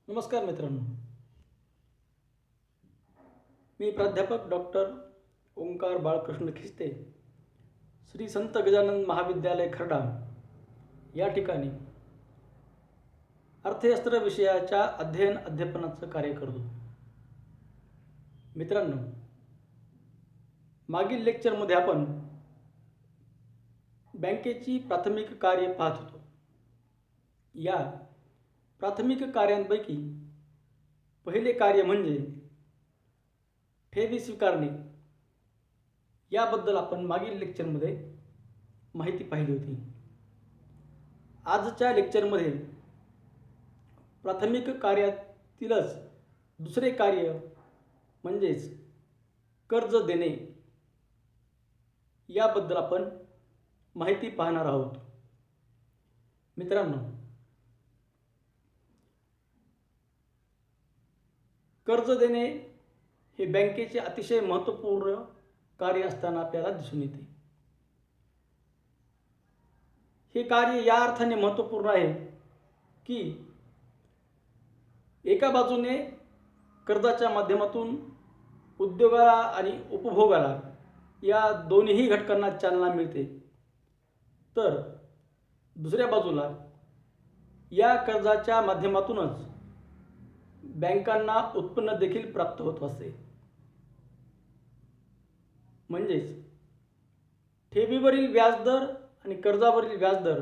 नमस्कार मित्रांनो, मी प्राध्यापक डॉक्टर ओंकार बाळकृष्ण खिस्ते, श्री संत गजानन महाविद्यालय खर्डा या ठिकाणी अर्थशास्त्र विषयाच्या अध्यापनाचं कार्य करतो. मित्रांनो, मागील लेक्चरमध्ये आपण बँकेची प्राथमिक कार्ये पाहत होतो. या प्राथमिक कार्यांपैकी पहिले कार्य म्हणजे ठेवी स्वीकारणे. याबद्दल आपण मागील लेक्चरमध्ये माहिती पाहिली होती. आजच्या लेक्चरमध्ये प्राथमिक कार्यातीलच दुसरे कार्य म्हणजेच कर्ज देणे याबद्दल आपण माहिती पाहणार आहोत. मित्रांनो, कर्ज देणे हे बँकेचे अतिशय महत्त्वपूर्ण कार्य असताना आपल्याला दिसून येते. हे कार्य या अर्थाने महत्त्वपूर्ण आहे की एका बाजूने कर्जाच्या माध्यमातून उद्योगाला आणि उपभोगाला या दोन्ही घटकांना चालना मिळते, तर दुसऱ्या बाजूला या कर्जाच्या माध्यमातूनच बँकांना उत्पन्न देखील प्राप्त होत असते. म्हणजेच ठेवीवरील व्याजदर आणि कर्जावरील व्याजदर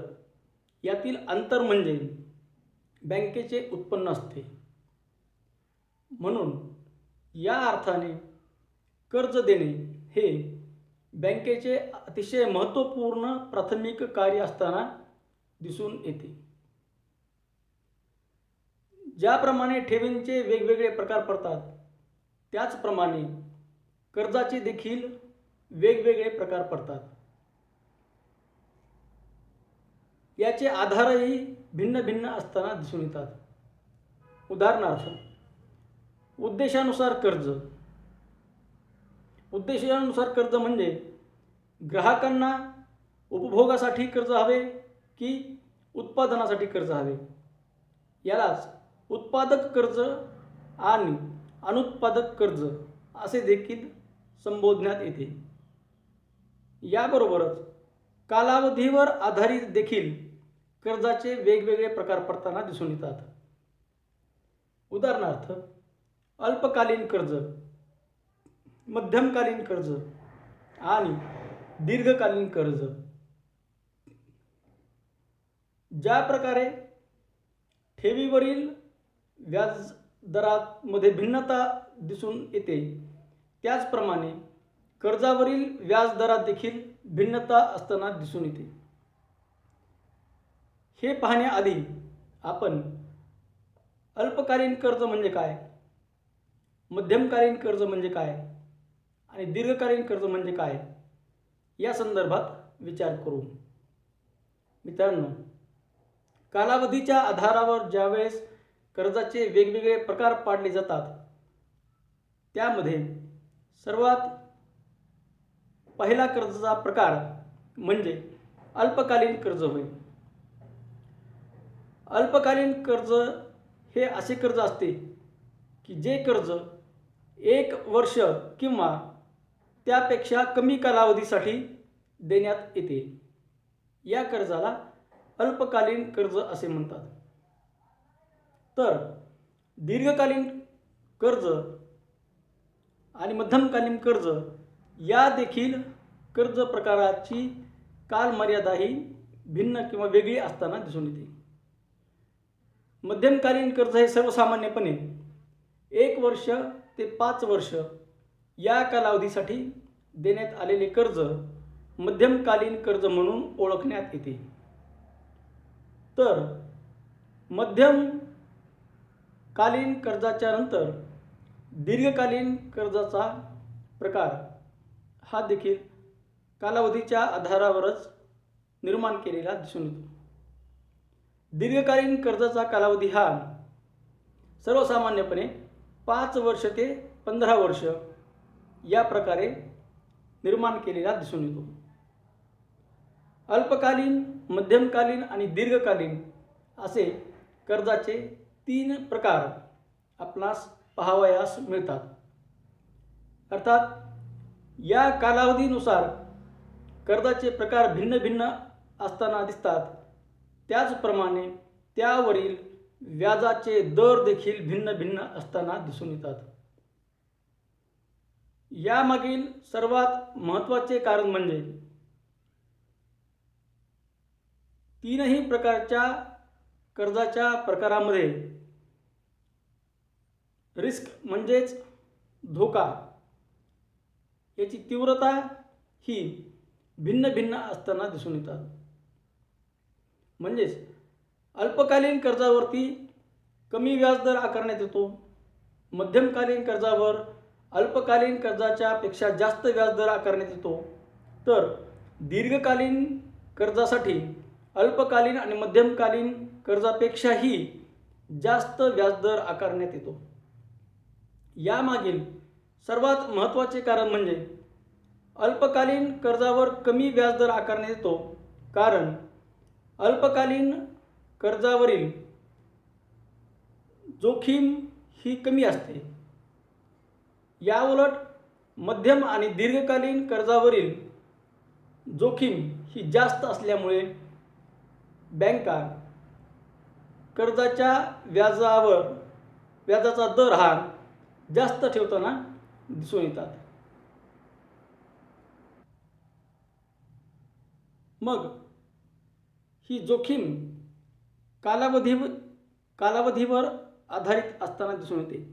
यातील अंतर म्हणजे बँकेचे उत्पन्न असते. म्हणून या अर्थाने कर्ज देणे हे बँकेचे अतिशय महत्त्वपूर्ण प्राथमिक कार्य असताना दिसून येते. ज्याप्रमाणे ठेवींचे वेगवेगळे प्रकार पडतात, त्याचप्रमाणे कर्जाचे देखील वेगवेगळे प्रकार पडतात. याचे आधारही भिन्न भिन्न असताना दिसून येतात. उदाहरणार्थ, उद्देशानुसार कर्ज. उद्देशानुसार कर्ज म्हणजे ग्राहकांना उपभोगासाठी कर्ज हवे की उत्पादनासाठी कर्ज हवे, यालाच उत्पादक कर्ज आणि अनुत्पादक कर्ज असे देखील संबोधण्यात येते. याबरोबरच कालावधीवर आधारित देखील कर्जाचे वेगवेगळे प्रकार पडताना दिसून येतात. उदाहरणार्थ, अल्पकालीन कर्ज, मध्यमकालीन कर्ज आणि दीर्घकालीन कर्ज. ज्या प्रकारे ठेवीवरील व्याजदरामध्ये भिन्नता दिसून येते, त्याचप्रमाणे कर्जावरील व्याजदरात देखील भिन्नता असताना दिसून येते. हे पाहण्याआधी आपण अल्पकालीन कर्ज म्हणजे काय, मध्यमकालीन कर्ज म्हणजे काय आणि दीर्घकालीन कर्ज म्हणजे काय या संदर्भात विचार करू. मित्रांनो, कालावधीच्या आधारावर ज्यावेळेस कर्जाचे वेगवेगळे प्रकार पाडले जातात, त्यामध्ये सर्वात पहिला कर्जाचा प्रकार म्हणजे अल्पकालीन कर्ज होय. अल्पकालीन कर्ज हे असे कर्ज असते की जे कर्ज 1 वर्ष किंवा त्यापेक्षा कमी कालावधीसाठी देण्यात येते. या कर्जाला अल्पकालीन कर्ज असे म्हणतात. तर दीर्घकालीन कर्ज आणि मध्यमकालीन कर्ज या देखील कर्ज प्रकाराची कालमर्यादाही भिन्न किंवा वेगळी असताना दिसून येते. मध्यमकालीन कर्ज हे सर्वसामान्यपणे 1 वर्ष ते 5 वर्ष या कालावधीसाठी देण्यात आलेले कर्ज मध्यमकालीन कर्ज म्हणून ओळखण्यात येते. तर मध्यमकालीन कर्जाच्या नंतर दीर्घकालीन कर्जाचा प्रकार हा देखील कालावधीच्या आधारावरच निर्माण केलेला दिसून येतो. दीर्घकालीन कर्जाचा कालावधी हा सर्वसामान्यपणे 5 वर्ष ते 15 वर्ष या प्रकारे निर्माण केलेला दिसून येतो. अल्पकालीन, मध्यमकालीन आणि दीर्घकालीन असे कर्जाचे तीन प्रकार आपणास पाहावयास मिळतात. अर्थात या कालावधीनुसार कर्जाचे प्रकार भिन्न भिन्न असताना दिसतात. त्याचप्रमाणे त्यावरील व्याजाचे दर देखील भिन्न भिन्न असताना दिसून येतात. यामागील सर्वात महत्त्वाचे कारण म्हणजे तीनही प्रकारच्या कर्जाच्या प्रकारामध्ये रिस्क म्हणजेच धोका याची तीव्रता ही भिन्न भिन्न असताना दिसून येतात. म्हणजेच अल्पकालीन कर्जावरती कमी व्याजदर आकारण्यात येतो. मध्यमकालीन कर्जावर अल्पकालीन कर्जाच्या पेक्षा जास्त व्याजदर आकारण्यात येतो. तर दीर्घकालीन कर्जासाठी अल्पकालीन आणि मध्यमकालीन कर्जापेक्षाही जास्त व्याजदर आकारण्यात येतो. यामागील सर्वात महत्त्वाचे कारण म्हणजे अल्पकालीन कर्जावर कमी व्याजदर आकारण्यात येतो, कारण अल्पकालीन कर्जावरील जोखीम ही कमी असते. याउलट मध्यम आणि दीर्घकालीन कर्जावरील जोखीम ही जास्त असल्यामुळे बँका कर्जाच्या व्याजाचा दर हा जास्त ठेवताना दिसून येतात. मग ही जोखीम कालावधीवर आधारित असताना दिसून येते.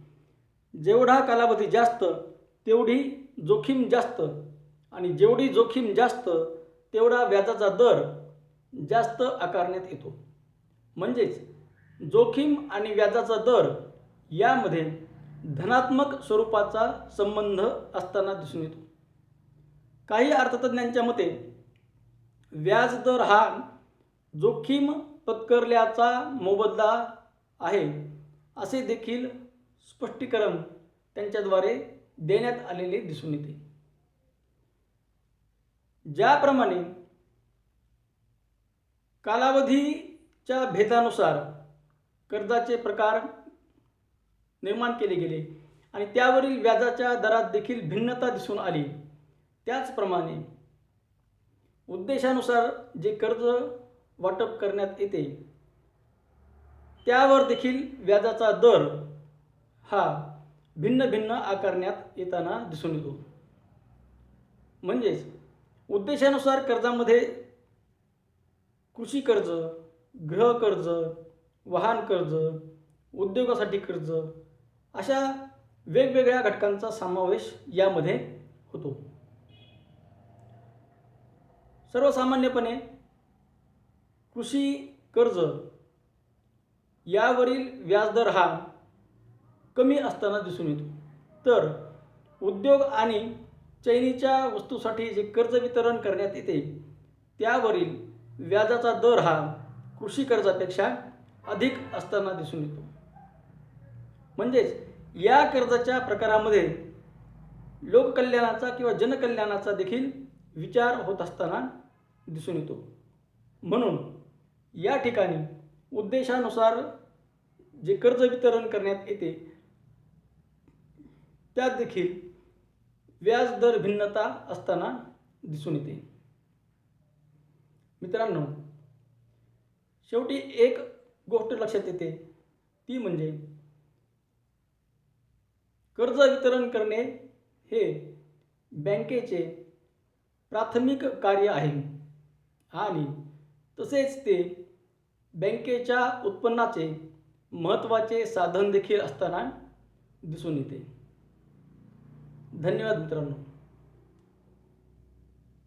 जेवढा कालावधी जास्त तेवढी जोखीम जास्त, आणि जेवढी जोखीम जास्त तेवढा व्याजाचा दर जास्त आकारण्यात येतो. म्हणजेच जोखीम आणि व्याजाचा दर यामध्ये धनात्मक स्वरूपाचा संबंध असताना दिसून येतो. काही अर्थतज्ञांच्या मते व्याजदर हा जोखीम पत्करल्याचा मोबदला आहे असे देखील स्पष्टीकरण त्यांच्याद्वारे देण्यात आलेले दिसून येते. ज्याप्रमाणे कालावधीच्या भेदानुसार कर्जाचे प्रकार निर्माण केले गेले आणि त्यावरील व्याजाच्या दरात देखील भिन्नता दिसून आली, त्याचप्रमाणे उद्देशानुसार जे कर्ज वाटप करण्यात येते त्यावर देखील व्याजाचा दर हा भिन्न भिन्न आकारण्यात येताना दिसून येतो. म्हणजेच उद्देशानुसार कर्जामध्ये कृषी कर्ज, गृह कर्ज, वाहन कर्ज, उद्योगासाठी कर्ज अशा वेगवेगळ्या घटकांचा समावेश यामध्ये होतो. सर्वसामान्यपणे कृषी कर्ज यावरील व्याजदर हा कमी असताना दिसून येतो. तर उद्योग आणि चैनीच्या वस्तूसाठी जे कर्ज वितरण करण्यात येते त्यावरील व्याजाचा दर हा कृषी कर्जापेक्षा अधिक असताना दिसून येतो. म्हणजेच या कर्जाच्या प्रकारामध्ये लोककल्याणाचा किंवा जनकल्याणाचा देखील विचार होत असताना दिसून येतो. म्हणून या ठिकाणी उद्देशानुसार जे कर्ज वितरण करण्यात येते त्यात देखील व्याजदर भिन्नता असताना दिसून येते. मित्रांनो, शेवटी एक गोष्ट लक्षात येते ती म्हणजे कर्ज वितरण करणे हे बँकेचे प्राथमिक कार्य आहे आणि तसेच ते बँकेच्या उत्पन्नाचे महत्त्वाचे साधन देखील असताना दिसून येते. धन्यवाद मित्रांनो.